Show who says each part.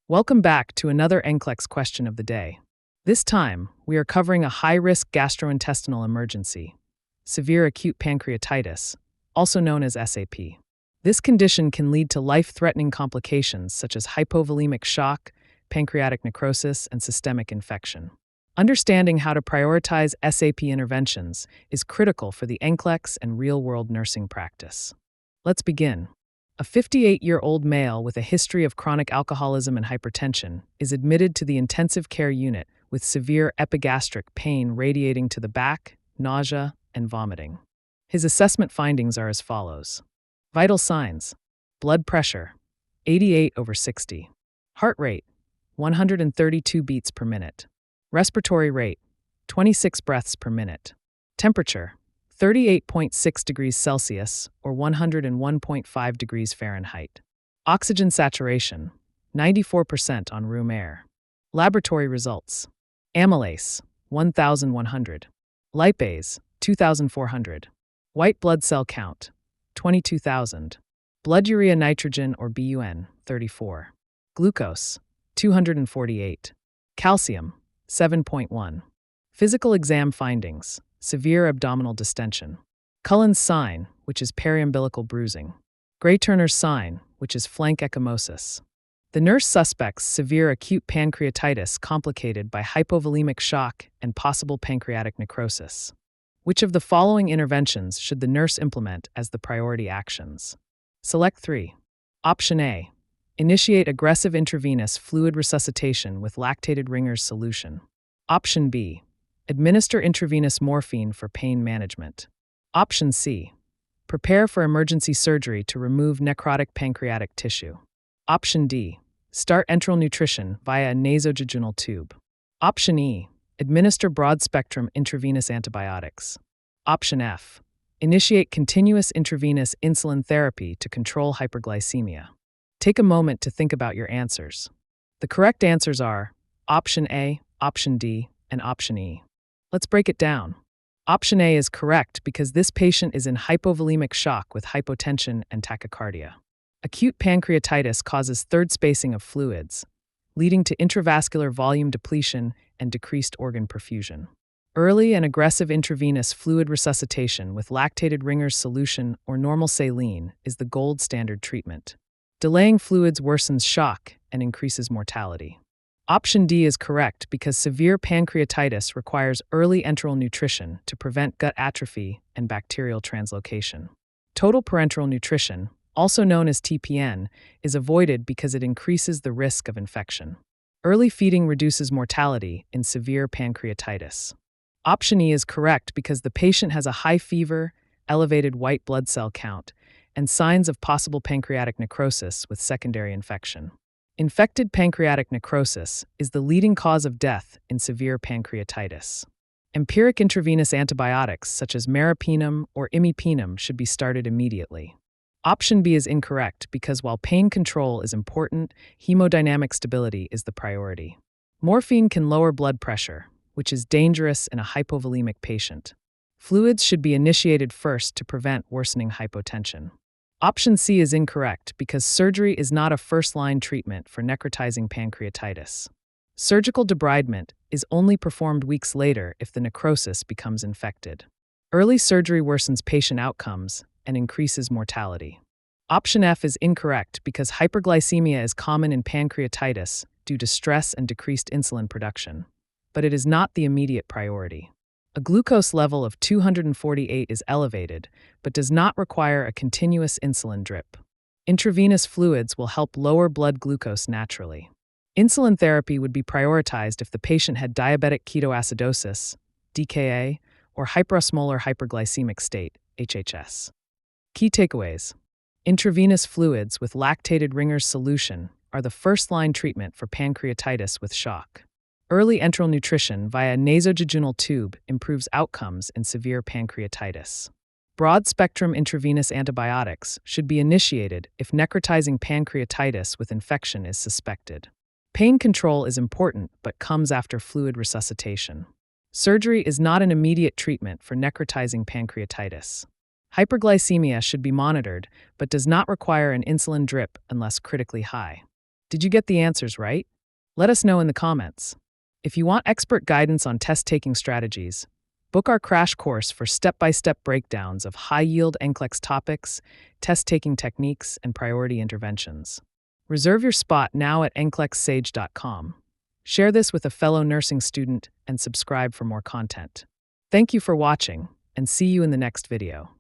Speaker 1: Welcome back to another NCLEX question of the day. This time, we are covering a high-risk gastrointestinal emergency, severe acute pancreatitis, also known as SAP. This condition can lead to life-threatening complications such as hypovolemic shock, pancreatic necrosis, and systemic infection. Understanding how to prioritize SAP interventions is critical for the NCLEX and real-world nursing practice. Let's begin. A 58-year-old male with a history of chronic alcoholism and hypertension is admitted to the intensive care unit with severe epigastric pain radiating to the back, nausea, and vomiting. His assessment findings are as follows. Vital signs: blood pressure, 88/60. Heart rate, 132 beats per minute. Respiratory rate, 26 breaths per minute. Temperature, 38.6 degrees Celsius or 101.5 degrees Fahrenheit. Oxygen saturation, 94% on room air. Laboratory results: amylase, 1,100. Lipase, 2,400. White blood cell count, 22,000. Blood urea nitrogen or BUN, 34. Glucose, 248. Calcium, 7.1. Physical exam findings: severe abdominal distension. Cullen's sign, which is periumbilical bruising. Gray-Turner's sign, which is flank ecchymosis. The nurse suspects severe acute pancreatitis complicated by hypovolemic shock and possible pancreatic necrosis. Which of the following interventions should the nurse implement as the priority actions? Select 3. Option A. Initiate aggressive intravenous fluid resuscitation with lactated Ringer's solution. Option B. Administer intravenous morphine for pain management. Option C. Prepare for emergency surgery to remove necrotic pancreatic tissue. Option D. Start enteral nutrition via a nasojejunal tube. Option E. Administer broad-spectrum intravenous antibiotics. Option F. Initiate continuous intravenous insulin therapy to control hyperglycemia. Take a moment to think about your answers. The correct answers are Option A, Option D, and Option E. Let's break it down. Option A is correct because this patient is in hypovolemic shock with hypotension and tachycardia. Acute pancreatitis causes third spacing of fluids, leading to intravascular volume depletion and decreased organ perfusion. Early and aggressive intravenous fluid resuscitation with lactated Ringer's solution or normal saline is the gold standard treatment. Delaying fluids worsens shock and increases mortality. Option D is correct because severe pancreatitis requires early enteral nutrition to prevent gut atrophy and bacterial translocation. Total parenteral nutrition, also known as TPN, is avoided because it increases the risk of infection. Early feeding reduces mortality in severe pancreatitis. Option E is correct because the patient has a high fever, elevated white blood cell count, and signs of possible pancreatic necrosis with secondary infection. Infected pancreatic necrosis is the leading cause of death in severe pancreatitis. Empiric intravenous antibiotics such as meropenem or imipenem should be started immediately. Option B is incorrect because while pain control is important, hemodynamic stability is the priority. Morphine can lower blood pressure, which is dangerous in a hypovolemic patient. Fluids should be initiated first to prevent worsening hypotension. Option C is incorrect because surgery is not a first-line treatment for necrotizing pancreatitis. Surgical debridement is only performed weeks later if the necrosis becomes infected. Early surgery worsens patient outcomes and increases mortality. Option F is incorrect because hyperglycemia is common in pancreatitis due to stress and decreased insulin production, but it is not the immediate priority. A glucose level of 248 is elevated, but does not require a continuous insulin drip. Intravenous fluids will help lower blood glucose naturally. Insulin therapy would be prioritized if the patient had diabetic ketoacidosis, DKA, or hyperosmolar hyperglycemic state, HHS. Key takeaways: intravenous fluids with lactated Ringer's solution are the first-line treatment for pancreatitis with shock. Early enteral nutrition via a nasojejunal tube improves outcomes in severe pancreatitis. Broad-spectrum intravenous antibiotics should be initiated if necrotizing pancreatitis with infection is suspected. Pain control is important but comes after fluid resuscitation. Surgery is not an immediate treatment for necrotizing pancreatitis. Hyperglycemia should be monitored but does not require an insulin drip unless critically high. Did you get the answers right? Let us know in the comments. If you want expert guidance on test-taking strategies, book our crash course for step-by-step breakdowns of high-yield NCLEX topics, test-taking techniques, and priority interventions. Reserve your spot now at nclexsage.com. Share this with a fellow nursing student and subscribe for more content. Thank you for watching, and see you in the next video.